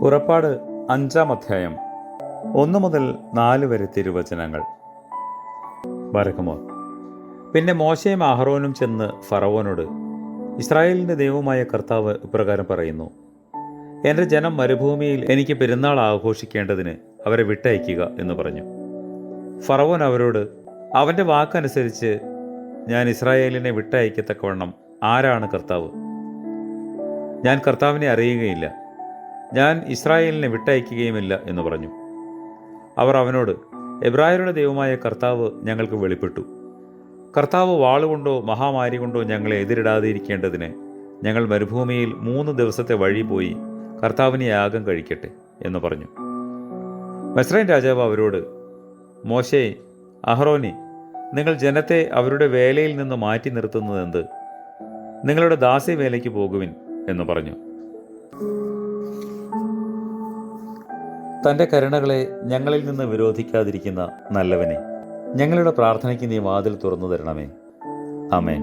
പുറപ്പാട് 5-ാം അധ്യായം 1 മുതൽ 4 വരെ തിരുവചനങ്ങൾ. ബരക്കുമോർ. പിന്നെ മോശയും അഹറോനും ചെന്ന് ഫറവോനോട്, ഇസ്രായേലിൻ്റെ ദൈവമായ കർത്താവ് ഇപ്രകാരം പറയുന്നു, എൻ്റെ ജനം മരുഭൂമിയിൽ എനിക്ക് പെരുന്നാൾ ആഘോഷിക്കേണ്ടതിന് അവരെ വിട്ടയക്കുക എന്ന് പറഞ്ഞു. ഫറവോൻ അവരോട്, അവൻ്റെ വാക്കനുസരിച്ച് ഞാൻ ഇസ്രായേലിനെ വിട്ടയക്കത്തക്കവണ്ണം ആരാണ് കർത്താവ്? ഞാൻ കർത്താവിനെ അറിയുകയില്ല, ഞാൻ ഇസ്രായേലിനെ വിട്ടയക്കുകയുമില്ല എന്ന് പറഞ്ഞു. അവർ അവനോട്, എബ്രായരുടെ ദൈവമായ കർത്താവ് ഞങ്ങൾക്ക് വെളിപ്പെട്ടു. കർത്താവ് വാളുകൊണ്ടോ മഹാമാരി കൊണ്ടോ ഞങ്ങളെ എതിരിടാതിരിക്കേണ്ടതിന് ഞങ്ങൾ മരുഭൂമിയിൽ 3 ദിവസത്തെ വഴി പോയി കർത്താവിനെ യാഗം കഴിക്കട്ടെ എന്ന് പറഞ്ഞു. മിസ്രയീം രാജാവ് അവരോട്, മോശേ, അഹറോനെ, നിങ്ങൾ ജനത്തെ അവരുടെ വേലയിൽ നിന്ന് മാറ്റി നിർത്തുന്നതെന്ത്? നിങ്ങളുടെ ദാസ്യവേലയ്ക്ക് പോകുവിൻ എന്ന് പറഞ്ഞു. തൻ്റെ കരുണകളെ ഞങ്ങളിൽ നിന്ന് വിരോധിക്കാതിരിക്കുന്ന നല്ലവനെ, ഞങ്ങളുടെ പ്രാർത്ഥനയ്ക്ക് നീ വാതിൽ തുറന്നു തരണമേ. ആമേൻ.